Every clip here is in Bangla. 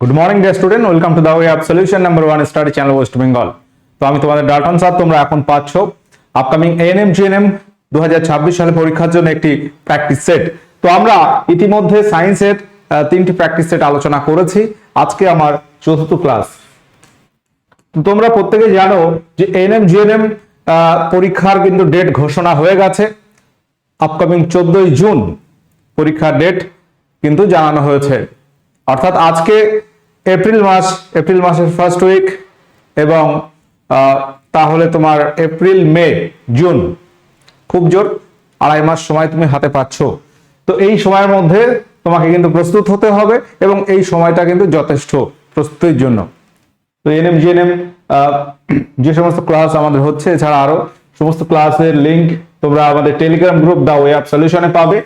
Good morning dear student, welcome to the way of solution number 1 study channel West Bengal. তো আমি তোমাদের ডাল্টন স্যার। তোমরা এখন পাচ্ছ আপকামিং এএনএম জিএনএম 2026 সালে পরীক্ষার জন্য একটি প্র্যাকটিস সেট। তো আমরা ইতিমধ্যে সায়েন্সের তিনটি প্র্যাকটিস সেট আলোচনা করেছি। আজকে আমার চতুর্থ ক্লাস। তো তোমরা প্রত্যেকে জানো যে এএনএম জিএনএম পরীক্ষার কিন্তু ডেট ঘোষণা হয়ে গেছে। আপকামিং 14 জুন পরীক্ষার ডেট কিন্তু জানানো হয়েছে। অর্থাৎ আজকে এপ্রিল মাসের ফার্স্ট উইক এবং তাহলে তোমার এপ্রিল মে জুন, খুব জোর 2.5 মাস সময় তুমি হাতে পাচ্ছ। তো এই সময়ের মধ্যে তোমাকে কিন্তু প্রস্তুত হতে হবে এবং এই সময়টা কিন্তু যথেষ্ট প্রস্তুতির জন্য। তো এএনএম জিএনএম যে সমস্ত ক্লাস আমাদের হচ্ছে, এছাড়া আরো সমস্ত ক্লাসের লিংক তোমরা আমাদের Telegram group the way of সলিউশনে পাবে।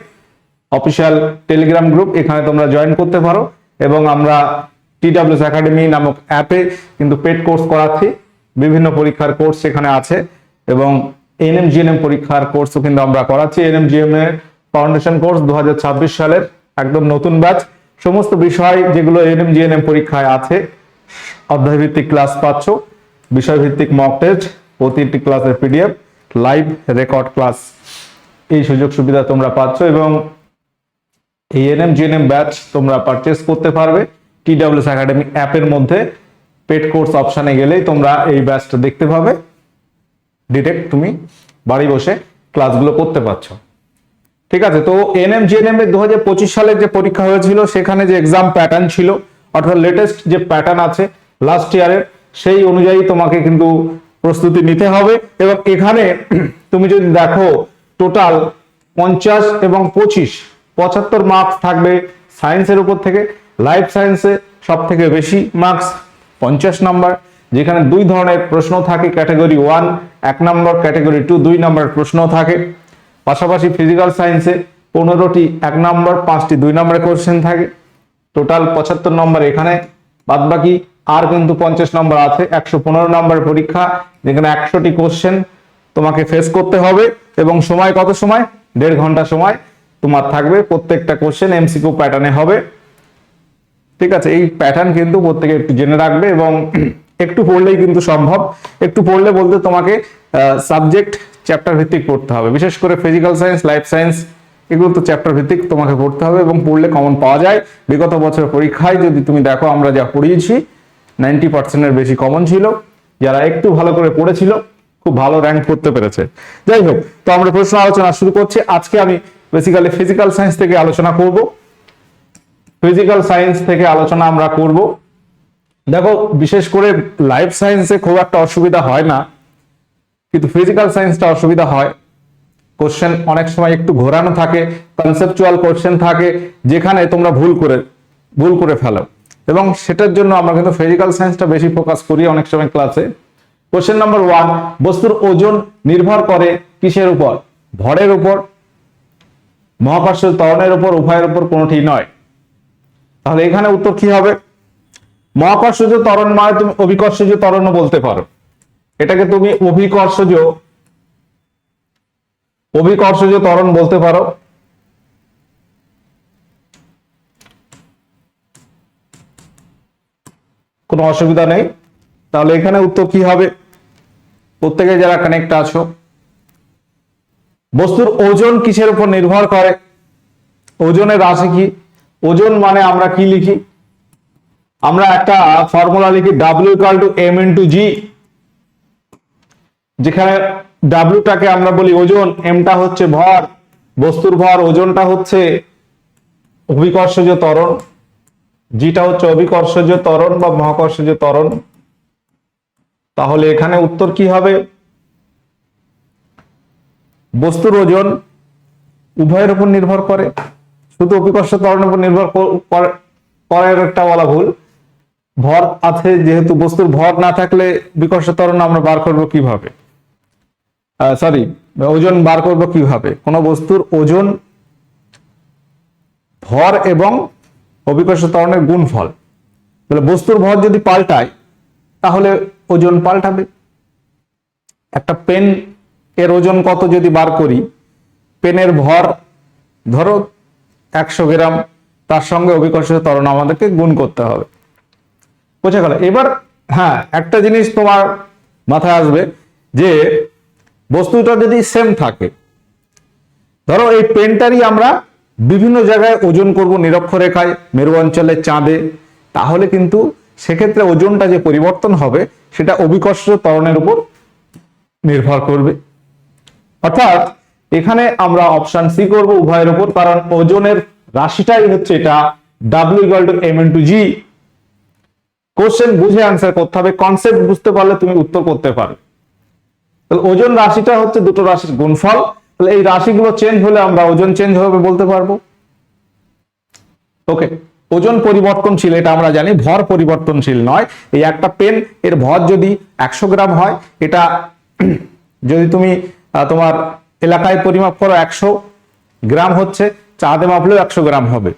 অফিসিয়াল টেলিগ্রাম গ্রুপ, এখানে তোমরা জয়েন করতে পারো এবং আমরা TWS একাডেমি নামক অ্যাপে কিন্তু পেড কোর্স করাচ্ছি। বিভিন্ন পরীক্ষার কোর্স সেখানে আছে এবং এএনএম জিএনএম পরীক্ষার কোর্সও কিন্তু আমরা করাচ্ছি। এএনএম জিএনএম এর ফাউন্ডেশন কোর্স 2026 সালের একদম নতুন ব্যাচ। সমস্ত বিষয় যেগুলো এএনএম জিএনএম পরীক্ষায় আছে, অধ্যায় ভিত্তিক ক্লাস পাচ্ছ, বিষয় ভিত্তিক মক টেস্ট, প্রতিটি ক্লাসের PDF, লাইভ রেকর্ড ক্লাস, এই সুযোগ সুবিধা তোমরা পাচ্ছ। এবং এএনএম জিএনএম ব্যাচ তোমরা পারচেজ করতে পারবে TWS একাডেমি অ্যাপের মধ্যে। পেড কোর্স অপশনে গেলেই তোমরা এই ব্যাচটা দেখতে পাবে। ডিরেক্ট তুমি বাড়ি বসে ক্লাসগুলো করতে পারছো। ঠিক আছে। তো এএনএম জিএনএম এর 2025 সালের যে পরীক্ষা হয়েছিল, সেখানে যে এক্সাম প্যাটার্ন ছিল, অর্থাৎ লেটেস্ট যে প্যাটার্ন আছে লাস্ট ইয়ারের, সেই অনুযায়ী তোমাকে কিন্তু প্রস্তুতি নিতে হবে। এবং এখানে তুমি যদি দেখো, টোটাল 50 এবং 25 75 মার্কস থাকবে সায়েন্সের উপর থেকে। লাইফ সায়েন্সে সব থেকে বেশি মার্কস 50 নাম্বার, যেখানে দুই ধরনের প্রশ্ন থাকে, ক্যাটাগরি 1 1 নম্বর, ক্যাটাগরি 2 2 নম্বরের প্রশ্ন থাকে। পাশাপাশি ফিজিক্যাল সায়েন্সে 15টি 1 নম্বর, 5টি 2 নম্বরের কোশ্চেন থাকে। টোটাল 75 নম্বর এখানে, বাদ বাকি আর কিন্তু 50 নম্বর আছে। 115 নম্বরের পরীক্ষা, যেখানে 100টি কোশ্চেন তোমাকে ফেস করতে হবে এবং সময় কত সময়? 1.5 ঘন্টা সময় তোমার থাকবে। প্রত্যেকটা কোশ্চেন MCQ প্যাটার্নে হবে। ঠিক আছে। এই প্যাটার্ন কিন্তু প্রত্যেকে একটু জেনে রাখবে এবং একটু পড়লেই কিন্তু সম্ভব। একটু পড়লে বলতে তোমাকে সাবজেক্ট চ্যাপ্টার ভিত্তিক পড়তে হবে। বিশেষ করে ফিজিক্যাল সায়েন্স, লাইফ সায়েন্স, এগুলো তো চ্যাপ্টার ভিত্তিক তোমাকে পড়তে হবে এবং পড়লে কমন পাওয়া যায়। বিগত বছরের পরীক্ষায় যদি তুমি দেখো, আমরা যা পড়িয়েছি 90% বেশি কমন ছিল। যারা একটু ভালো করে পড়েছিল খুব ভালো র্যাঙ্ক করতে পেরেছে। যাই হোক, তো আমরা প্রশ্ন আলোচনা শুরু করছি। আজকে আমি বেসিক্যালি ফিজিক্যাল সায়েন্স থেকে আলোচনা করব। ফিজিক্যাল সায়েন্স থেকে আলোচনা আমরা করব। দেখো, বিশেষ করে লাইফ সায়েন্সে খুব একটা অসুবিধা হয় না, কিন্তু ফিজিক্যাল সায়েন্সটা অসুবিধা হয়। কোশ্চেন অনেক সময় একটু ঘোরানো থাকে, কনসেপচুয়াল কোশ্চেন থাকে, যেখানে তোমরা ভুল করে ফেলো এবং সেটার জন্য আমরা কিন্তু ফিজিক্যাল সায়েন্সটা বেশি ফোকাস করি অনেক সময় ক্লাসে। কোশ্চেন নাম্বার 1, বস্তুর ওজন নির্ভর করে কিসের উপর? ভরের উপর, মহাকর্ষ ত্বরণের উপর, উভয়ের উপর, কোনোটি নয়। তাহলে এখানে উত্তর কি হবে? মহাকর্ষজ ত্বরণ মানে তুমি অভিকর্ষজ ত্বরণও বলতে পারো। এটাকে তুমি অভিকর্ষজ ত্বরণ বলতে পারো। কোনো অসুবিধা নেই। তাহলে এখানে উত্তর কি হবে? প্রত্যেকে যারা কানেক্ট আছো, বস্তুর ওজন কিসের উপর নির্ভর করে? ওজনের রাশি কি? ওজন মানে আমরা কি লিখি? আমরা একটা ফর্মুলা লিখি, W = m × g, যেখানে W টাকে আমরা বলি ওজন, M টা হচ্ছে ভর, বস্তুর ভর, ওজনটা হচ্ছে অভিকর্ষজ ত্বরণ, G টা হচ্ছে অভিকর্ষজ ত্বরণ বা মহাকর্ষজ ত্বরণ। তাহলে এখানে উত্তর কি হবে? বস্তুর ওজন উভয়ের উপর নির্ভর করে, শুধু অভিকর্ষ ত্বরণের উপর নির্ভর করে একটা বলা ভুল। ভর আছে, যেহেতু বস্তুর ভর না থাকলে বিকর্ষ ত্বরণ আমরা বার করব কিভাবে? ওজন বার করব কিভাবে? কোন বস্তুর ওজন ভর এবং অভিকর্ষ ত্বরণের গুণফল। তাহলে বস্তুর ভর যদি পাল্টায় তাহলে ওজন পাল্টাবে। একটা পেন এর ওজন কত যদি বার করি, পেনের ভর ধরো 100 গ্রাম, তার সঙ্গে অভিকর্ষ ত্বরণ আমাদেরকে গুণ করতে হবে। বোঝা গেল। এবার হ্যাঁ, একটা জিনিস তোমার মাথায় আসবে যে বস্তুটা যদি সেম থাকে, ধরো এই পেনটারই আমরা বিভিন্ন জায়গায় ওজন করব, নিরক্ষরেখায়, মেরু অঞ্চলে, চাঁদে, তাহলে কিন্তু সেক্ষেত্রে ওজনটা যে পরিবর্তন হবে সেটা অভিকর্ষ ত্বরণের উপর নির্ভর করবে। অর্থাৎ এখানে আমরা অপশন সি করব উভয়ের উপর, কারণ ওজনের রাশিটাই হচ্ছে এটা W = m/g। কোশ্চেন বুঝে অ্যান্সার করতে হবে, কনসেপ্ট বুঝতে পারলে তুমি উত্তর করতে পারবে। তাহলে ওজন রাশিটা হচ্ছে দুটো রাশির গুণফল, তাহলে এই রাশিগুলো চেঞ্জ হলে আমরা ওজন চেঞ্জ হবে বলতে পারবো। ওকে, ওজন পরিবর্তনশীল এটা আমরা জানি, ভর পরিবর্তনশীল নয়। এই একটা পেন এর ভর যদি 100 গ্রাম হয়, এটা যদি তুমি তোমার এলাকায় পরিমাপ করো 100 গ্রাম হচ্ছে, চাঁদে মাপলেও 100 গ্রাম হবে।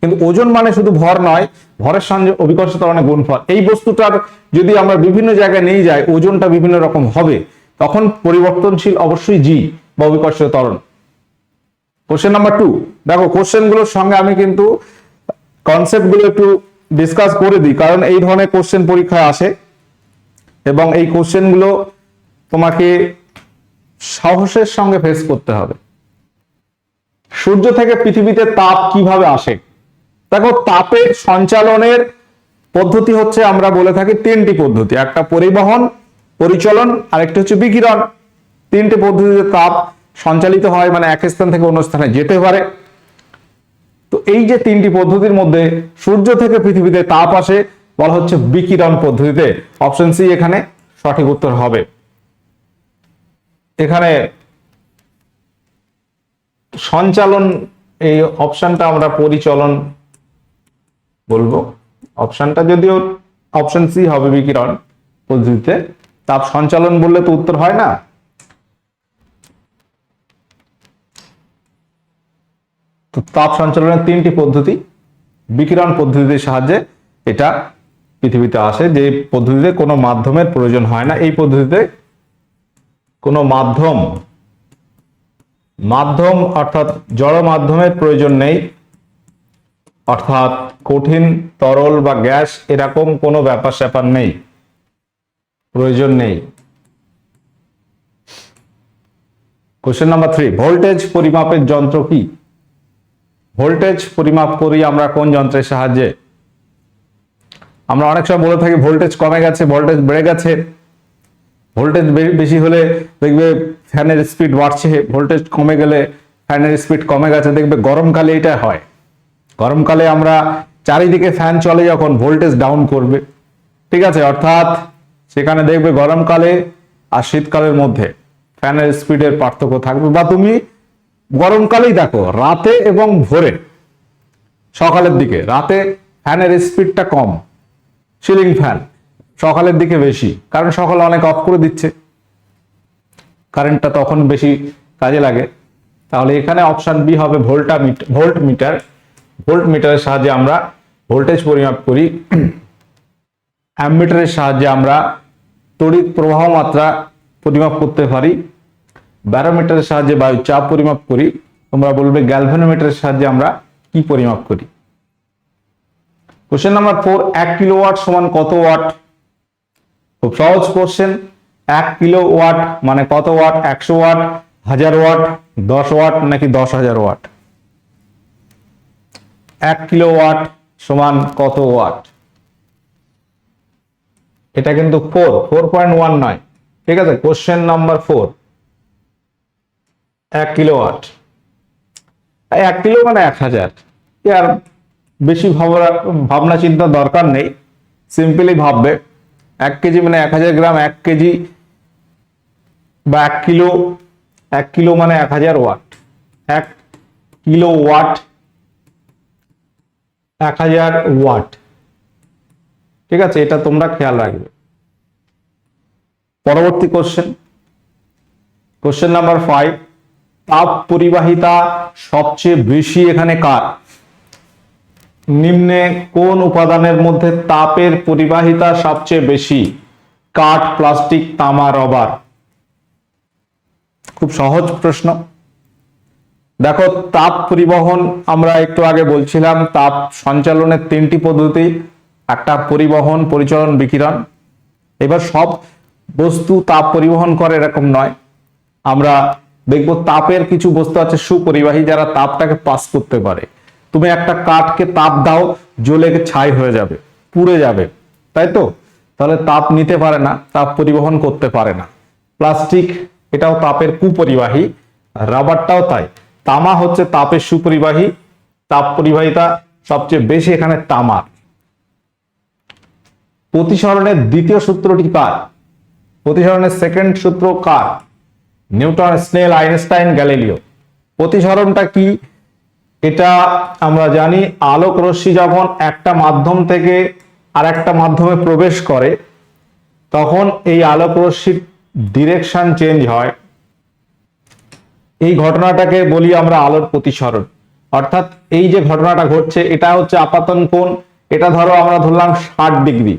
কিন্তু ওজন মানে শুধু ভর নয়, ভরের সঙ্গে অভিকর্ষ ত্বরণের গুণফল। এই বস্তুটার যদি আমরা বিভিন্ন জায়গায় নিয়ে যাই, ওজনটা বিভিন্ন রকম হবে, তখন পরিবর্তনশীল অবশ্যই জি বা অভিকর্ষ ত্বরণ। কোশ্চেন নাম্বার 2, দেখো কোশ্চেন গুলোর সঙ্গে আমি কিন্তু কনসেপ্ট গুলো একটু ডিসকাস করে দিই, কারণ এই ধরনের কোশ্চেন পরীক্ষায় আসে এবং এই কোশ্চেন গুলো তোমাকে সাহসের সঙ্গে ফেস করতে হবে। সূর্য থেকে পৃথিবীতে তাপ কিভাবে আসে? দেখো, তাপের সঞ্চালনের পদ্ধতি হচ্ছে আমরা বলে থাকি তিনটি পদ্ধতি, একটা পরিবহন, পরিচলন, আর একটা হচ্ছে বিকিরণ। তিনটি পদ্ধতিতে তাপ সঞ্চালিত হয়, মানে এক স্থান থেকে অন্য স্থানে যেতে পারে। তো এই যে তিনটি পদ্ধতির মধ্যে সূর্য থেকে পৃথিবীতে তাপ আসে বলা হচ্ছে বিকিরণ পদ্ধতিতে। অপশন সি এখানে সঠিক উত্তর হবে। এখানে সঞ্চালন, এই অপশনটা আমরা পরিচলন বলবো। অপশনটা যদিও অপশন সি হবে, বিকিরণ পদ্ধতিতে। তাপ সঞ্চালন বললে তো উত্তর হয় না। তো তাপ সঞ্চালনের তিনটি পদ্ধতি, বিকিরণ পদ্ধতির সাহায্যে এটা পৃথিবীতে আসে, যে পদ্ধতিতে কোনো মাধ্যমের প্রয়োজন হয় না। এই পদ্ধতিতে কোনো মাধ্যম অর্থাৎ জড় মাধ্যমের প্রয়োজন নেই, অর্থাৎ কঠিন, তরল বা গ্যাস এরকম কোনো ব্যাপার স্যাপার নেই, প্রয়োজন নেই। কোশ্চেন নাম্বার 3, ভোল্টেজ পরিমাপের যন্ত্র কি? ভোল্টেজ পরিমাপ করি আমরা কোন যন্ত্রের সাহায্যে? আমরা অনেক সময় বলে থাকি ভোল্টেজ কমে গেছে, ভোল্টেজ বেড়ে গেছে। ভোল্টেজ বেশি হলে দেখবে ফ্যানের স্পিড বাড়ছে, ভোল্টেজ কমে গেলে ফ্যানের স্পিড কমে গেছে। দেখবে গরমকালে এটা হয়, গরমকালে আমরা চারিদিকে ফ্যান চলে যখন ভোল্টেজ ডাউন করবে, ঠিক আছে। অর্থাৎ সেখানে দেখবে গরমকালে আর শীতকালের মধ্যে ফ্যানের স্পিডের পার্থক্য থাকবে। বা তুমি গরমকালেই দেখো রাতে এবং ভোরে, সকালের দিকে রাতে ফ্যানের স্পিডটা কম, সিলিং ফ্যান সকালের দিকে বেশি, কারণ সকালে অনেক অফ করে দিচ্ছে, কারেন্টটা তখন বেশি কাজে লাগে। তাহলে এখানে অপশন বি হবে ভোল্টমিটার। ভোল্টমিটারের সাহায্যে আমরা ভোল্টেজ পরিমাপ করি। অ্যামমিটারের সাহায্যে আমরা তড়িৎ প্রবাহ মাত্রা পরিমাপ করতে পারি। ব্যারোমিটারের সাহায্যে বায়ু চাপ পরিমাপ করি। তোমরা বলবে গ্যালভানোমিটারের সাহায্যে আমরা কি পরিমাপ করি? কোশ্চেন নাম্বার 4, 1 কিলোওয়াট সমান কত ওয়াট? খুব সহজ কোশ্চেন। 1 কিলোওয়াট মানে কত ওয়াট? 100 ওয়াট, 1000 ওয়াট, 10 ওয়াট নাকি 10,000 ওয়াট? 1 কিলোওয়াট সমান কত ওয়াট? এটা কিন্তু 4.1 নয়, ঠিক আছে। কোশ্চেন নাম্বার 4, 1 কিলোওয়াট, 1 কিলো মানে 1000। আর বেশি ভাবনা চিন্তা দরকার নেই, সিম্পলি ভাববে 1 কেজি মানে 1000 গ্রাম, 1 কেজি বা 1 কিলো, 1 কিলো মানে 1000 ওয়াট। 1 কিলো ওয়াট 1000 ওয়াট, ঠিক আছে। এটা তোমরা খেয়াল রাখবে। পরবর্তী কোশ্চেন, কোশ্চেন নাম্বার 5, তাপ পরিবাহিতা সবচেয়ে বেশি এখানে কার? নিম্নে কোন উপাদানের মধ্যে তাপের পরিবাহিতা সবচেয়ে বেশি? কাঠ, প্লাস্টিক, তামা, রবার? খুব সহজ প্রশ্ন। দেখো, তাপ পরিবহন আমরা একটু আগে বলছিলাম, তাপ সঞ্চালনের তিনটি পদ্ধতি, একটা পরিবহন, পরিচলন, বিকিরণ। এবার সব বস্তু তাপ পরিবহন করে এরকম নয়, আমরা দেখব তাপের কিছু বস্তু আছে সুপরিবাহী, যারা তাপটাকে পাস করতে পারে। তুমি একটা কাঠকে তাপ দাও, জ্বলে ছাই হয়ে যাবে, পুড়ে যাবে, তাই তো? তাহলে তাপ নিতে পারে না, তাপ পরিবহন করতে পারে না। প্লাস্টিক এটাও তাপের কুপরিবাহী, রাবারটাও তাই। তামা হচ্ছে তাপের সুপরিবাহী, তাপ পরিবাহিতা সবচেয়ে বেশি এখানে তামার। প্রতিসরণের দ্বিতীয় সূত্রটি কার? প্রতিসরণের সেকেন্ড সূত্র কার? Newton, Snell, Einstein, Galileo. প্রতিসরণটা কি এটা আমরা জানি, আলোক রশ্মি যখন একটা মাধ্যম থেকে আর একটা মাধ্যমে প্রবেশ করে তখন এই আলোক রশ্মির ডিরেকশন চেঞ্জ হয়। এই ঘটনাটাকে বলি আমরা আলোর প্রতিসরণ। অর্থাৎ এই যে ঘটনাটা ঘটছে এটা হচ্ছে আপাতন কোণ, এটা ধরো আমরা ধরলাম 60 ডিগ্রি,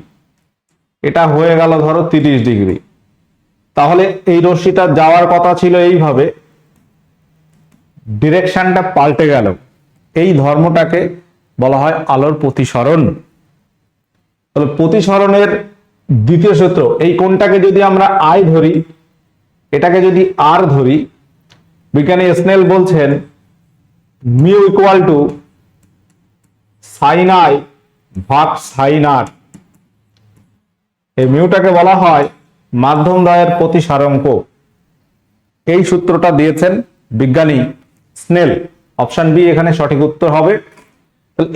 এটা হয়ে গেল ধরো 30 ডিগ্রি। তাহলে এই রশ্মিটা যাওয়ার কথা ছিল এইভাবে, ডিরেকশনটা পাল্টে গেল, এই ধর্মটাকে বলা হয় আলোর প্রতিসরণ। তাহলে প্রতিসরণের দ্বিতীয় সূত্র, এই কোণটাকে যদি আমরা আই ধরি, এটাকে যদি আর ধরি, বিজ্ঞানী স্নেল বলছেন mu equal to sine I ভাগ সাইন আর। এই মিউটাকে বলা হয় মাধ্যম দ্বয়ের প্রতিসারাঙ্ক। এই সূত্রটা দিয়েছেন বিজ্ঞানী স্নেল। অপশন বি এখানে সঠিক উত্তর হবে।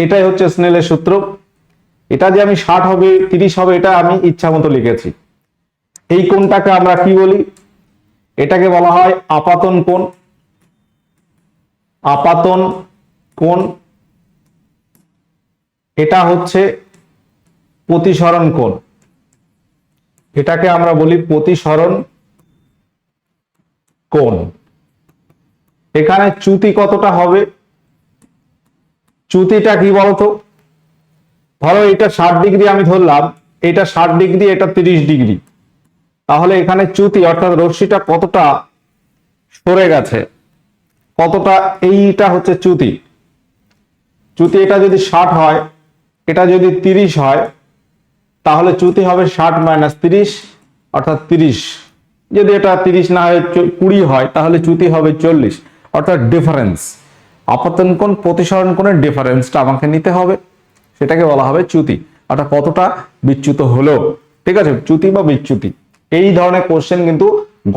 এটাই হচ্ছে স্নেলের সূত্র। এটা যে আমি 60 হবে 30 হবে এটা আমি ইচ্ছা মতো লিখেছি। এই কোণটাকে আমরা কি বলি? এটাকে বলা হয় আপাতন কোণ। আপাতন কোণ, এটা হচ্ছে প্রতিসরণ কোণ, এটাকে আমরা বলি প্রতিসরণ কোণ। এখানে চ্যুতি কতটা হবে? চ্যুতিটা কি বলতো? ধরো এটা 60 ডিগ্রি আমি ধরলাম, এটা 60 ডিগ্রি, এটা 30 ডিগ্রি। তাহলে এখানে চ্যুতি অর্থাৎ রশ্মিটা কতটা সরে গেছে, কতটা, এইটা হচ্ছে চ্যুতি। চ্যুতি এটা যদি 60 হয়, এটা যদি 30 হয়, তাহলে চ্যুতি হবে 60 মাইনাস 30 অর্থাৎ 30। যদি এটা 30 না হয় 20 হয় তাহলে চ্যুতি হবে 40, অর্থাৎ ডিফারেন্স। আপাতন কোণ প্রতিসরণ কোণের ডিফারেন্সটা আমাকে নিতে হবে, সেটাকে বলা হবে চ্যুতি, অর্থাৎ কতটা বিচ্যুত হলো। ঠিক আছে, চ্যুতি বা বিচ্যুতি। এই ধরনের কোশ্চেন কিন্তু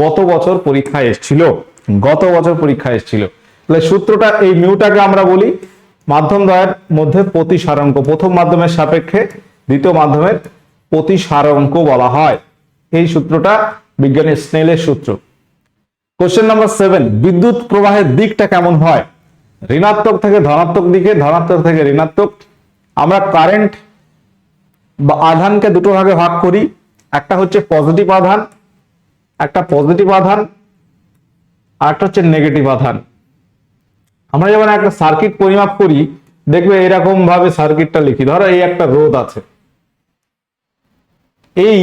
গত বছর পরীক্ষায় এসেছিল, তাহলে সূত্রটা, এই মিউটাকে আমরা বলি মাধ্যম দ্বয়ের মধ্যে প্রতিসারাঙ্ক। প্রথম মাধ্যমের সাপেক্ষে দ্বিতীয় মাধ্যমের প্রতিসারাঙ্ক বলা হয়। এই সূত্রটা বিজ্ঞানী স্নেলের সূত্র। কোশ্চেন নাম্বার 7, বিদ্যুৎ প্রবাহের দিকটা কেমন হয়? ঋণাত্মক থেকে ধনাত্মক দিকে, ধনাত্মক থেকে ঋণাত্মক। আমরা কারেন্ট বা আধানকে দুটো ভাগে ভাগ করি, একটা হচ্ছে পজিটিভ আধান, একটা পজিটিভ আধান, আর একটা হচ্ছে নেগেটিভ আধান। আমরা যখন একটা সার্কিট পরিমাপ করি দেখবে এরকম ভাবে সার্কিটটা লিখি। ধরো এই একটা রোধ আছে, এই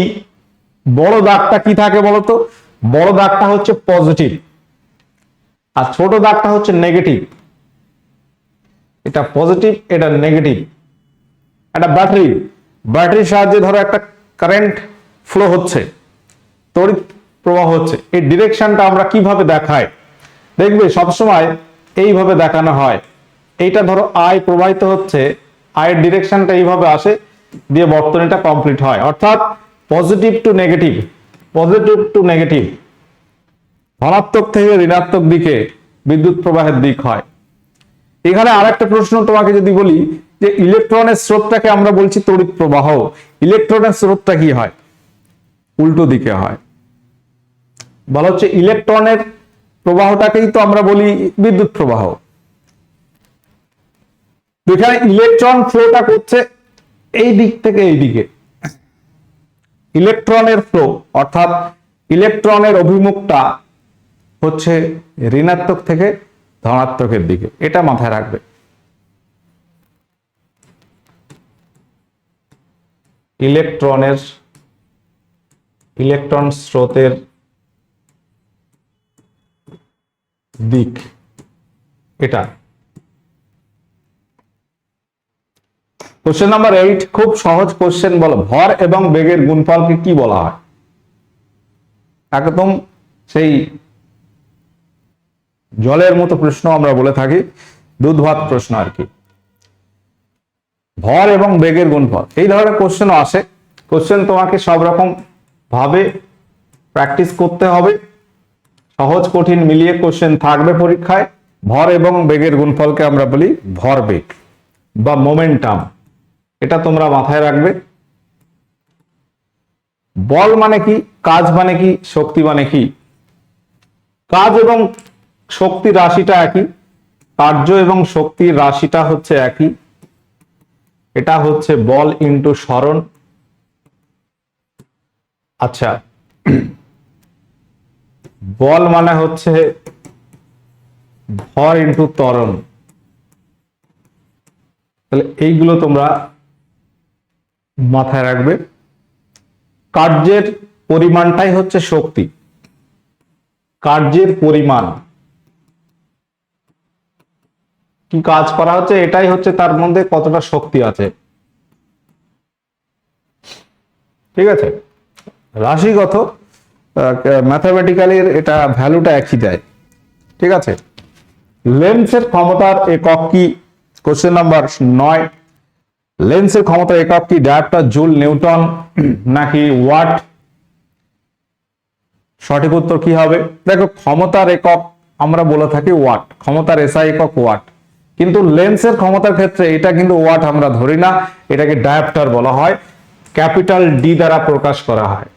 বড় দাগটা কি থাকে বলতো? বড় দাগটা হচ্ছে পজিটিভ আর ছোট দাগটা হচ্ছে নেগেটিভ। এটা পজিটিভ, এটা নেগেটিভ। একটা ব্যাটারির সাহায্যে ধরো একটা কারেন্ট ফ্লো হচ্ছে, তড়িৎ প্রবাহ হচ্ছে, এই ডিরেকশনটা আমরা কিভাবে দেখাই? দেখবে সবসময় এইভাবে দেখানো হয়। এইটা ধরো আই প্রবাহিত হচ্ছে, আয়ের ডিরেকশনটা এইভাবে আসে, দিয়ে বর্তনীটা কমপ্লিট হয়। অর্থাৎ positive to negative, positive to negative, ধনাত্মক থেকে ঋণাত্মক দিকে বিদ্যুৎ প্রবাহের দিক হয়। এখানে আরেকটা প্রশ্ন তোমাকে যদি বলি যে ইলেকট্রনের স্রোতটাকে আমরা বলছি তড়িৎ প্রবাহ, ইলেকট্রনের স্রোতটা কি হয়? উল্টো দিকে হয়। বলা হচ্ছে ইলেকট্রনের প্রবাহটাকেই তো আমরা বলি বিদ্যুৎ প্রবাহ। এখানে ইলেকট্রন ফ্লোটা করছে এই দিক থেকে এই দিকে। ইলেকট্রনের ফ্লো অর্থাৎ ইলেকট্রনের অভিমুখটা হচ্ছে ঋণাত্মক থেকে ধনাত্মকের দিকে, এটা মাথায় রাখবে। ইলেকট্রন স্রোতের দিক এটা। কোশ্চেন নাম্বার 8, খুব সহজ কোশ্চেন, বলো ভর এবং বেগের গুণফলকে কি বলা হয়? একদম সেই জলের মতো প্রশ্ন আমরা বলে থাকি, দুধ ভাত প্রশ্ন আর কি। ভর এবং বেগের গুণফল, এই ধরনের কোশ্চেনও আসে। কোশ্চেন তোমাকে সব রকম ভাবে প্র্যাকটিস করতে হবে, সহজ কঠিন মিলিয়ে কোশ্চেন থাকবে পরীক্ষায়। ভর এবং বেগের গুণফলকে আমরা বলি ভরবেগ বা মোমেন্টাম, এটা তোমরা মাথায় রাখবে। বল মানে কি, কাজ মানে কি, শক্তি মানে কি? কাজ এবং শক্তির রাশিটা একই, কার্য এবং শক্তির রাশিটা হচ্ছে একই। এটা হচ্ছে বল ইন্টু সরণ। আচ্ছা, বল মানে হচ্ছে ভর ইন্টু ত্বরণ। তাহলে এইগুলো তোমরা মাথায় রাখবে। কার্যের পরিমাণটাই হচ্ছে শক্তি, কার্যের পরিমাণ, কি কাজ করা হচ্ছে এটাই হচ্ছে তার মধ্যে কতটা শক্তি আছে। ঠিক আছে, রাশিগত ম্যাথামেটিক্যালি এটা ভ্যালুটা একই দেয়। ঠিক আছে, লেন্সের ক্ষমতার একক কি? কোশ্চেন নাম্বার 9, লেন্সের ক্ষমতার একক কি? ডায়াপ্টার, জুল, নিউটন নাকি ওয়াট? সঠিক উত্তর কি হবে? দেখো, ক্ষমতার একক আমরা বলে থাকি ওয়াট, ক্ষমতার এসআই একক ওয়াট, কিন্তু লেন্সের ক্ষমতার ক্ষেত্রে এটা কিন্তু ওয়াট আমরা ধরি না, এটাকে ডায়াপ্টার বলা হয়, ক্যাপিটাল ডি দ্বারা প্রকাশ করা হয়।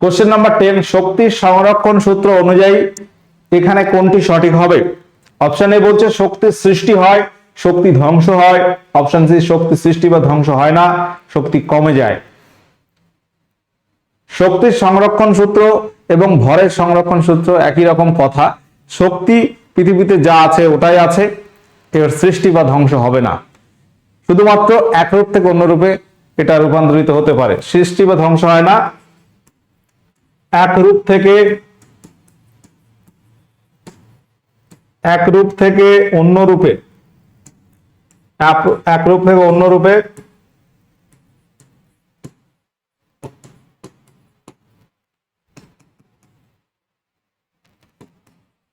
কোশ্চেন নাম্বার 10, শক্তির সংরক্ষণ সূত্র অনুযায়ী এখানে কোনটি সঠিক হবে? অপশন এ বলছে শক্তি সৃষ্টি হয়, শক্তি ধ্বংস হয়। অপশন সি, শক্তি সৃষ্টি বা ধ্বংস হয় না, শক্তি কমে যায়। শক্তির সংরক্ষণ সূত্র এবং ভরের সংরক্ষণ সূত্র একই রকম কথা। শক্তি পৃথিবীতে যা আছে ওটাই আছে, এর সৃষ্টি বা ধ্বংস হবে না, শুধুমাত্র এক রূপ থেকে অন্য রূপে এটা রূপান্তরিত হতে পারে, সৃষ্টি বা ধ্বংস হয় না। এক রূপ থেকে অন্য রূপে, এক রূপ থেকে অন্য রূপে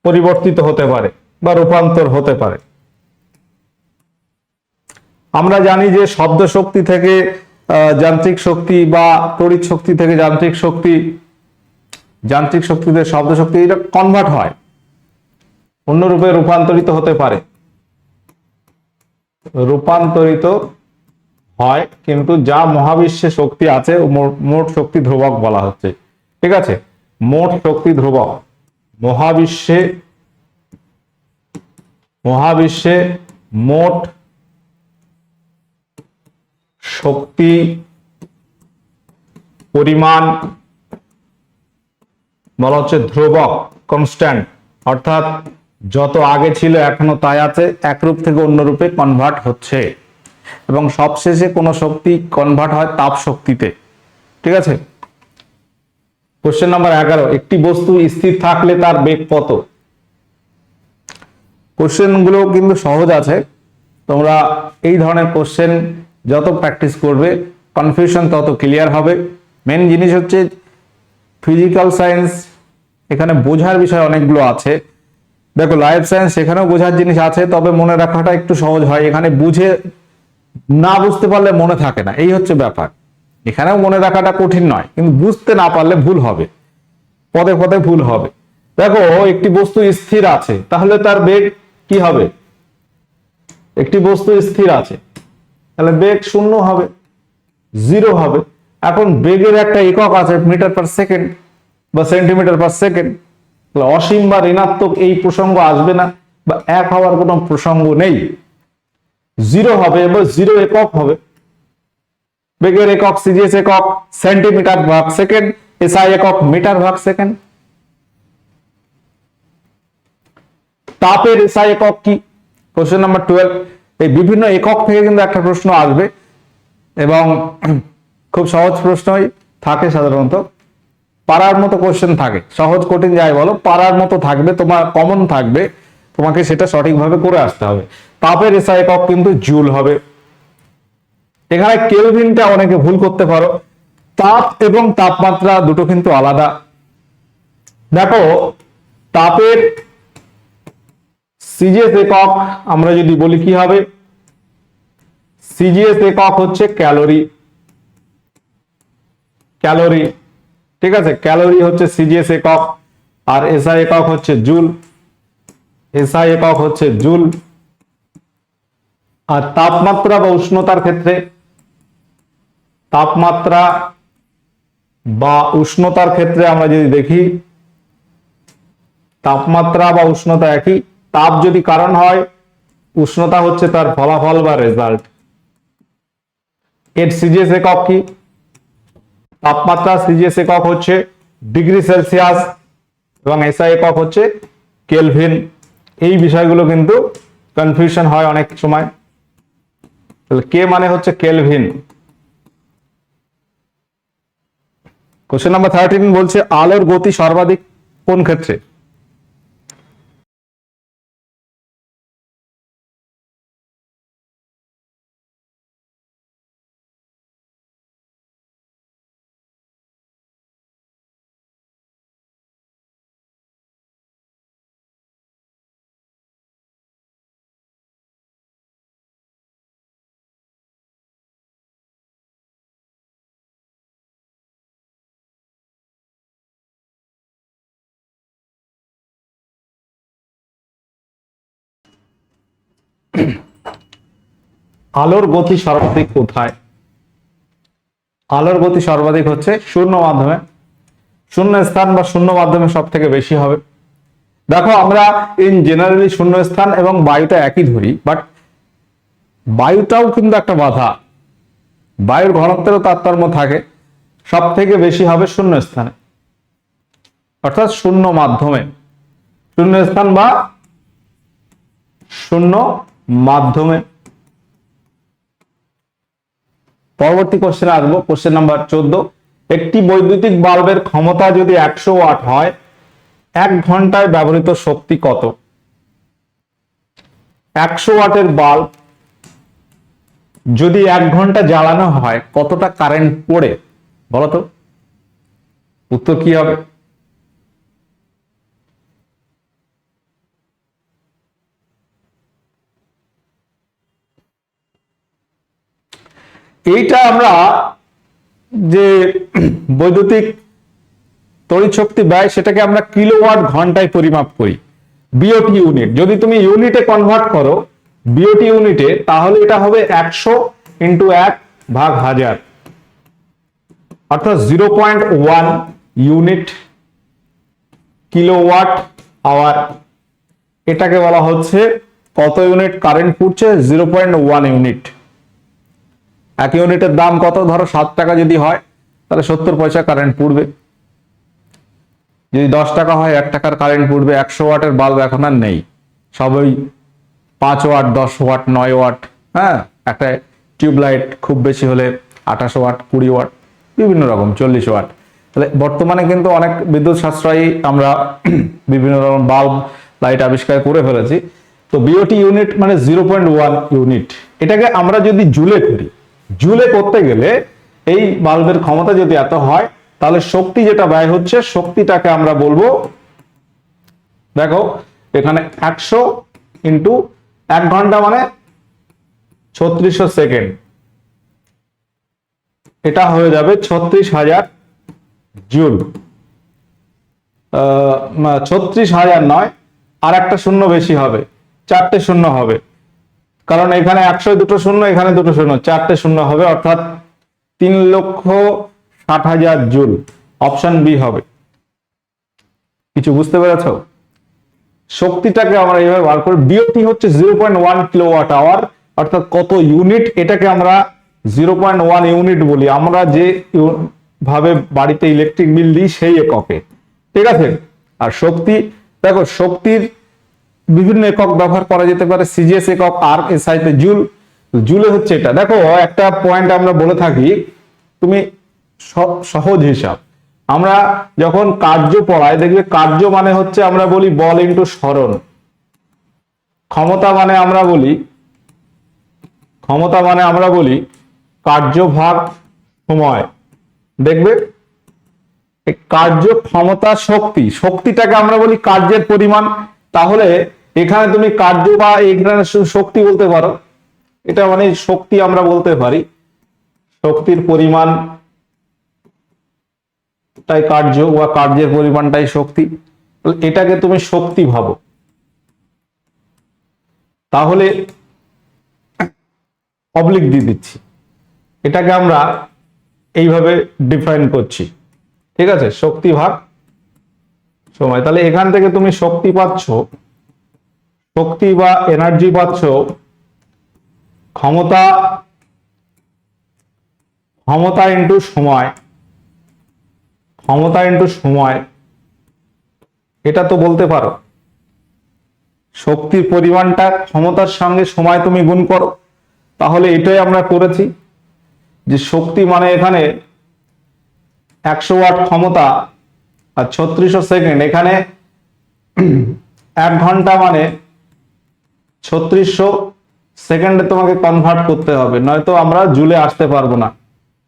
পরিবর্তিত হতে পারে বা রূপান্তর হতে পারে। আমরা জানি যে শব্দ শক্তি থেকে যান্ত্রিক শক্তি বা তড়িৎ শক্তি থেকে যান্ত্রিক শক্তি, যান্ত্রিক শক্তিতে শব্দ শক্তি, এটা কনভার্ট হয়, অন্য রূপে রূপান্তরিত হতে পারে, রূপান্তরিত হয়, কিন্তু যা মহাবিশ্বে শক্তি আছে মোট শক্তি ধ্রুবক বলা হচ্ছে। ঠিক আছে, মোট শক্তি ধ্রুবক। মহাবিশ্বে মোট শক্তি পরিমাণ বলা হচ্ছে ধ্রুবক, কনস্ট্যান্ট, অর্থাৎ যত আগে ছিল এখনো তাই আছে, এক রূপ থেকে অন্য রূপে কনভার্ট হচ্ছে, এবং সবশেষে কোনো শক্তি কনভার্ট হয় তাপ শক্তিতে। ঠিক আছে, কোশ্চেন নাম্বার 11, একটি বস্তু স্থির থাকলে তার বেগ কত? কোশ্চেন গুলো কিন্তু সহজ আছে, তোমরা এই ধরনের কোশ্চেন যত প্র্যাকটিস করবে কনফিউশন তত ক্লিয়ার হবে। মেন জিনিস হচ্ছে ফিজিক্যাল সায়েন্স, এখানে বোঝার বিষয় অনেকগুলো আছে। দেখো, লাইফ সায়েন্স সেখানেও বোঝার জিনিস আছে, তবে মনে রাখাটা একটু সহজ হয়, এখানে বুঝে না বুঝতে পারলে মনে থাকে না, এই হচ্ছে ব্যাপার। এখানেও মনে রাখাটা কঠিন নয়, কিন্তু বুঝতে না পারলে ভুল হবে, পদে পদে ভুল হবে। দেখো, একটি বস্তু স্থির আছে, তাহলে তার বেগ কি হবে? একটি বস্তু স্থির আছে, তাহলে বেগ শূন্য হবে, জিরো হবে। এখন বেগের একটা একক আছে মিটার পার সেকেন্ড বা সেন্টিমিটার পার সেকেন্ড, অসীম বা ঋণাত্মক এই প্রসঙ্গ আসবে না, বা এক হওয়ার কোনো প্রসঙ্গ নেই, জিরো হবে এবং জিরো একক হবে। বেগের একক সিজিএস একক সেন্টিমিটার ভাগ সেকেন্ড, এসআই একক মিটার ভাগ সেকেন্ড। তাপের এসআই একক কি? কোশ্চেন নাম্বার 12, এই বিভিন্ন একক থেকে কিন্তু একটা প্রশ্ন আসবে, এবং খুব সহজ প্রশ্নই থাকে সাধারণত, পারার মতো কোশ্চেন থাকে, সহজ কঠিন যাই বলো পারার মতো থাকবে, তোমার কমন থাকবে, তোমাকে সেটা সঠিকভাবে করে আসতে হবে। তাপের এসআই একক কিন্তু জুল হবে। এখানে কেলভিনটা অনেকে ভুল করতে পারো, তাপ এবং তাপমাত্রা দুটো কিন্তু আলাদা। দেখো তাপের সিজিএস একক আমরা যদি বলি কি হবে, সিজিএস একক হচ্ছে ক্যালোরি, ক্যালোরি, ঠিক আছে, ক্যালোরি হচ্ছে সিজিএস একক, আর এসআই একক হচ্ছে জুল, এসআই একক হচ্ছে জুল। আর তাপমাত্রা বা উষ্ণতার ক্ষেত্রে, তাপমাত্রা বা উষ্ণতার ক্ষেত্রে আমরা যদি দেখি, তাপমাত্রা বা উষ্ণতা একই, তাপ যদি কারণ হয়, উষ্ণতা হচ্ছে তার ফলাফল বা রেজাল্ট। এর সিজিএস একক কি? তাপমাত্রা সিজিএস একক হচ্ছে ডিগ্রি সেলসিয়াস এবং এসআই একক হচ্ছে কেলভিন। এই বিষয়গুলো কিন্তু কনফিউশন হয় অনেক সময়। তাহলে কে মানে হচ্ছে কেলভিন। কোশ্চেন নাম্বার 13 বলছে আলোর গতি সর্বাধিক কোন ক্ষেত্রে? আলোর গতি সর্বাধিক কোথায়? আলোর গতি সর্বাধিক হচ্ছে শূন্য মাধ্যমে, শূন্য স্থান বা শূন্য মাধ্যমে সব থেকে বেশি হবে। দেখো আমরা ইন জেনারেলি শূন্য স্থান এবং বায়ুটা একই ধরি, বাট বায়ুটাও কিন্তু একটা বাধা, বায়ুর ঘনত্বেরও তারতম্য থাকে। সব থেকে বেশি হবে শূন্য স্থানে, অর্থাৎ শূন্য মাধ্যমে, শূন্য স্থান বা শূন্য মাধ্যমে। পরবর্তী কোশ্চেনে আসবো, কোশ্চেন নাম্বার 14। একটি বৈদ্যুতিক বাল্বের ক্ষমতা যদি 100 ওয়াট হয়, 1 ঘন্টায় ব্যবহৃত শক্তি কত? 100 ওয়াটের বাল্ব যদি 1 ঘন্টা জ্বালানো হয় কতটা কারেন্ট পড়ে বলতো? উত্তর কি হবে? এইটা আমরা যে বৈদ্যুতিক তড়িৎ শক্তি ব্যয় সেটাকে আমরা কিলোওয়াট ঘন্টায় পরিমাপ করি, বিওটি ইউনিট। যদি তুমি ইউনিটে কনভার্ট করো বিওটি ইউনিটে, তাহলে এটা হবে 100 ইন্টু 1/1000, অর্থাৎ 0.1 ইউনিট কিলোওয়াট আওয়ার। এটাকে বলা হচ্ছে কত ইউনিট কারেন্ট পুড়ছে? 0.1 ইউনিট। 1 ইউনিটের দাম কত? ধরো 7 টাকা যদি হয় তাহলে 70 পয়সা কারেন্ট পুড়বে। যদি 10 টাকা হয় 1 টাকার কারেন্ট পুড়বে। 100 ওয়াটের বাল্ব এখন আর নেই, সবই 5 ওয়াট, 10 ওয়াট, 9 ওয়াট। হ্যাঁ, একটা টিউবলাইট খুব বেশি হলে 28 ওয়াট, 20 ওয়াট, বিভিন্ন রকম 40 ওয়াট। তাহলে বর্তমানে কিন্তু অনেক বিদ্যুৎ সাশ্রয়ী আমরা বিভিন্ন রকম বাল্ব লাইট আবিষ্কার করে ফেলেছি। তো বিওটি ইউনিট মানে 0.1 ইউনিট। এটাকে আমরা যদি জুলে করি, জুলে করতে গেলে এই বাল্বের ক্ষমতা যদি এত হয়, তাহলে শক্তি যেটা ব্যয় হচ্ছে শক্তিটাকে আমরা বলবো, দেখো এখানে 100 ইন্টু 1 ঘন্টা মানে 3600 সেকেন্ড, এটা হয়ে যাবে 36,000 জুল। 36,000 নয়, আর একটা শূন্য বেশি হবে, 4টে শূন্য হবে, কারণ এখানে 100 দুটো শূন্য, এখানে দুটো শূন্য, 4টে শূন্য হবে, অর্থাৎ 3,60,000 জুল। অপশন বি হবে। কিছু বুঝতে পেরেছ? শক্তিটাকে আমরা এইভাবে বার করি। বিওটি হচ্ছে 0.1 কিলোওয়াট আওয়ার, অর্থাৎ কত ইউনিট, এটাকে আমরা 0.1 ইউনিট বলি আমরা যে ভাবে বাড়িতে ইলেকট্রিক বিল দিই সেই এককে, ঠিক আছে। আর শক্তি, দেখো শক্তির বিভিন্ন একক ব্যবহার করা যেতে পারে, সিজিএস একক, আর এসআই তে জুল। জুলে হচ্ছে এটা। দেখো একটা পয়েন্ট আমরা বলে থাকি, তুমি সহজ হিসাব, আমরা যখন কার্য পড়াই দেখবে কার্য মানে হচ্ছে আমরা বলি বল ইন্টু সরণ, ক্ষমতা মানে আমরা বলি ক্ষমতা মানে আমরা বলি কার্য ভাগ সময়। দেখবে এই কার্য ক্ষমতা শক্তি, শক্তিটাকে আমরা বলি কার্যের পরিমাণ। তাহলে এখানে তুমি কার্য বা এখানে শক্তি বলতে পারো, এটা মানে শক্তি আমরা বলতে পারি, শক্তির পরিমাণ তাই কার্য বা কার্যের পরিমাণটাই শক্তি। এটাকে তুমি শক্তি ভাবো। তাহলে অবলিক দিয়ে দিচ্ছি, এটাকে আমরা এইভাবে ডিফাইন করছি, ঠিক আছে, শক্তি ভাগ সময়। তাহলে এখান থেকে তুমি শক্তি পাচ্ছ, শক্তি বা এনার্জি পাচ্ছ ক্ষমতা, ক্ষমতা ইন্টু সময়, ক্ষমতা ইন্টু সময়। এটা তো বলতে পারো শক্তির পরিমাণটা ক্ষমতার সঙ্গে সময় তুমি গুণ করো। তাহলে এটাই আমরা করেছি, যে শক্তি মানে এখানে 100 ওয়াট ক্ষমতা আর 3600 সেকেন্ড, এখানে 1 ঘন্টা মানে 3600 সেকেন্ডে তোমাকে কনভার্ট করতে হবে, নয়তো আমরা জুলে আসতে পারবো না।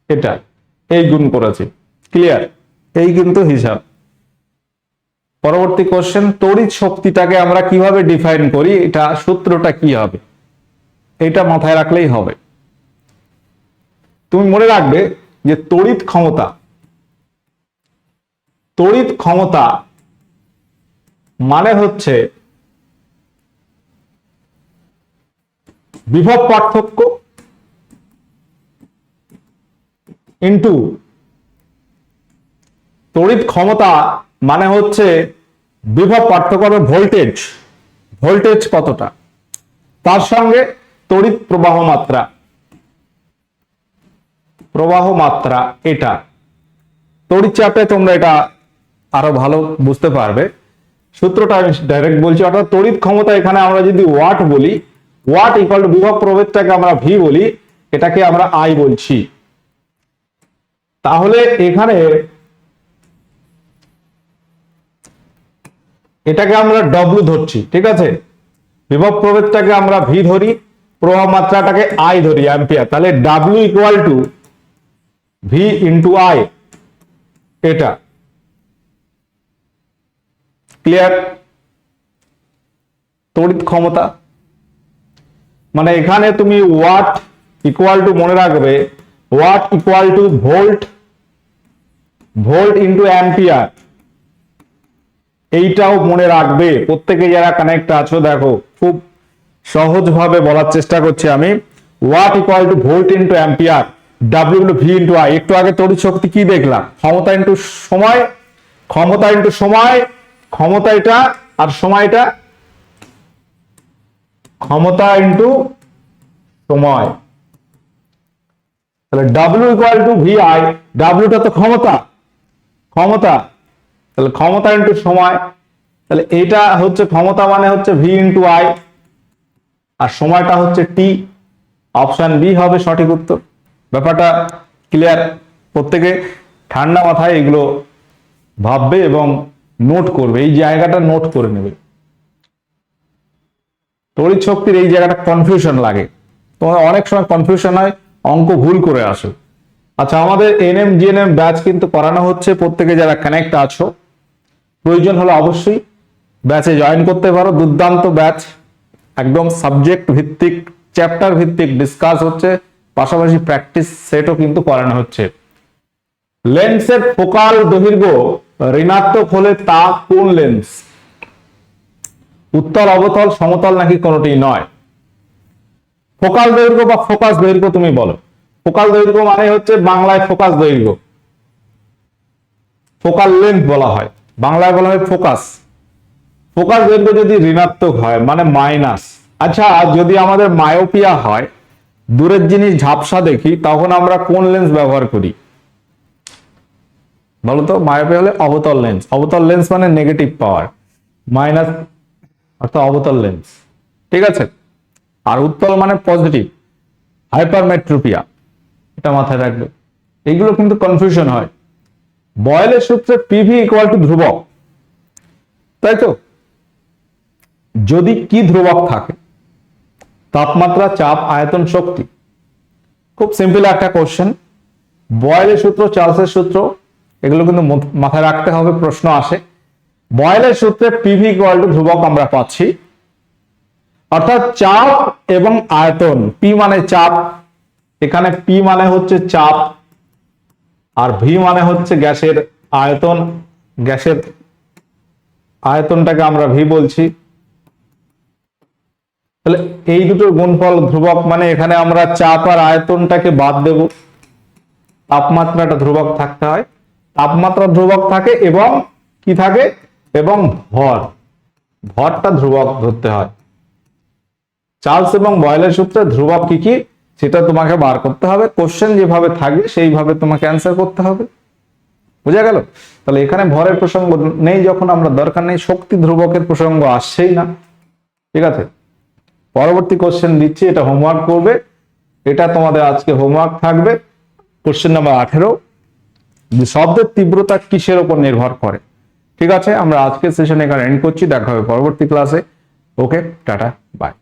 এটা এই গুণ করেছি, ক্লিয়ার? এই কিন্তু হিসাব। পরবর্তী কোশ্চেন, তড়িৎ শক্তিটাকে আমরা কিভাবে ডিফাইন করি, এটা সূত্রটা কি হবে, এটা মাথায় রাখলেই হবে। তুমি মনে রাখবে যে তড়িৎ ক্ষমতা, তড়িৎ ক্ষমতা মানে হচ্ছে বিভব পার্থক্য ইন্টু, তড়িৎ ক্ষমতা মানে হচ্ছে বিভব পার্থক্য হবে ভোল্টেজ, ভোল্টেজ কতটা, তার সঙ্গে তড়িৎ প্রবাহ মাত্রা, প্রবাহ মাত্রা। এটা তড়িৎ চাপে তোমরা এটা আরো ভালো বুঝতে পারবে, সূত্রটা আমি ডাইরেক্ট বলছি। অর্থাৎ তড়িৎ ক্ষমতা এখানে আমরা যদি ওয়াট বলি, ওয়াট ইকুয়াল টু বিভব প্রভেদটাকে আমরা ভি বলি, এটাকে আমরা আই বলছি। তাহলে এখানে এটাকে আমরা ডব্লিউ ধরছি, ঠিক আছে, বিভব প্রভেদটাকে আমরা ভি ধরি, প্রবাহ মাত্রাটাকে আই ধরি, অ্যাম্পিয়ার। তাহলে W equal to V into I, এটা ক্লিয়ার? তড়িৎ ক্ষমতা মানে এখানে তুমি ওয়াট ইকুয়াল টু, মনে রাখবে watt equal to volt, volt into ampere. এইটাও মনে রাখবে প্রত্যেকে যারা কানেক্ট আছো। দেখো খুব সহজভাবে বলার চেষ্টা করছি আমি। Watt equal to volt into ampere, W into V into I. একটু আগে তড়িৎ শক্তি কি দেখলাম, ক্ষমতা ইন্টু সময়, ক্ষমতা ইন্টু সময়, ক্ষমতা এটা আর সময়টা, ক্ষমতা ইন্টু সময়। তাহলে W equal to V I, ডাব্লিউটা তো ক্ষমতা, ক্ষমতা, তাহলে ক্ষমতা ইন্টু সময়। তাহলে এটা হচ্ছে ক্ষমতা মানে হচ্ছে ভি ইন্টু আই, আর সময়টা হচ্ছে টি। অপশন বি হবে সঠিক উত্তর। ব্যাপারটা ক্লিয়ার? প্রত্যেকে ঠান্ডা মাথায় এগুলো ভাববে এবং নোট করবে, এই জায়গাটা নোট করে নেবে। তড়িৎ শক্তির এই জায়গাটা কনফিউশন লাগে, তোমার অনেক সময় কনফিউশন হয়, অঙ্ক ভুল করে আসো। আচ্ছা, আমাদের এনএম জিএনএম ব্যাচ কিন্তু করানো হচ্ছে, প্রত্যেকে যারা কানেক্ট আছো প্রয়োজন হলে অবশ্যই ব্যাচে জয়েন করতে পারো। দুর্দান্ত ব্যাচ, একদম সাবজেক্ট ভিত্তিক, চ্যাপ্টার ভিত্তিক ডিসকাস হচ্ছে, পাশাপাশি প্র্যাকটিস সেটও কিন্তু করানো হচ্ছে। লেন্সের ফোকাল দৈর্ঘ্য ঋণাত্মক হলে তা কোন লেন্স? উত্তল, অবতল, সমতল নাকি কোনটি নয়? ফোকাল দৈর্ঘ্য বা ফোকাস দৈর্ঘ্য তুমি বলো। ফোকাল দৈর্ঘ্য মানে হচ্ছে বাংলায় ফোকাস দৈর্ঘ্য, ফোকাল লেন্থ বলা হয়, বাংলায় বলা হয় ফোকাস। ফোকাস দৈর্ঘ্য যদি ঋণাত্মক হয় মানে মাইনাস। আচ্ছা, যদি আমাদের মায়োপিয়া হয়, দূরের জিনিস ঝাপসা দেখি, তখন আমরা কোন লেন্স ব্যবহার করি বলতো? মায়োপিয়া হলে অবতল লেন্স, অবতল লেন্স মানে নেগেটিভ পাওয়ার, মাইনাস অর্থাৎ অবতল লেন্স, ঠিক আছে। আর উত্তল মানে পজিটিভ, হাইপারমেট্রোপিয়া, এটা মাথায় রাখবে। এইগুলো কিন্তু কনফিউশন হয়। বয়েলের সূত্রে পিভি ইকুয়াল টু ধ্রুবক, তাই তো? যদি কি ধ্রুবক থাকে, তাপমাত্রা, চাপ, আয়তন, শক্তি। খুব সিম্পল একটা কোশ্চেন। বয়েলের সূত্র, চার্লসের সূত্র, এগুলো কিন্তু মাথায় রাখতে হবে, প্রশ্ন আসে। বয়েলের সূত্রে পিভি ইকুয়াল টু ধ্রুবক আমরা পাচ্ছি, অর্থাৎ চাপ এবং আয়তন। পি মানে চাপ, এখানে পি মানে হচ্ছে চাপ, আর ভি মানে হচ্ছে গ্যাসের আয়তন। গ্যাসের আয়তনটাকে আমরা ভি বলছি। তাহলে এই দুটোর গুণফল ধ্রুবক, মানে এখানে আমরা চাপ আর আয়তনটাকে বাদ দেব, তাপমাত্রাটা ধ্রুবক থাকতে হয়। তাপমাত্রা ধ্রুবক থাকে এবং কি থাকে, এবং ভরটা ধ্রুবক ধরতে হয়। চার্লস এবং বয়েলের সূত্রে ধ্রুবক কি কি সেটা তোমাকে বার করতে হবে। কোশ্চেন যেভাবে থাকবে সেইভাবে তোমাকে অ্যান্সার করতে হবে। বুঝা গেল? তাহলে এখানে ভরের প্রসঙ্গ নেই, যখন আমরা দরকার নেই, শক্তি ধ্রুবকের প্রসঙ্গ আসছেই না। ঠিক আছে, পরবর্তী কোশ্চেন দিচ্ছি, এটা হোমওয়ার্ক করবে। এটা তোমাদের আজকে হোমওয়ার্ক থাকবে। কোশ্চেন নাম্বার 18, শব্দের তীব্রতা কিসের উপর নির্ভর করে? ঠিক আছে, আমরা আজকের সেশন এখানে এন্ড করছি। দেখা হবে পরবর্তী ক্লাসে। ওকে, টাটা, বাই।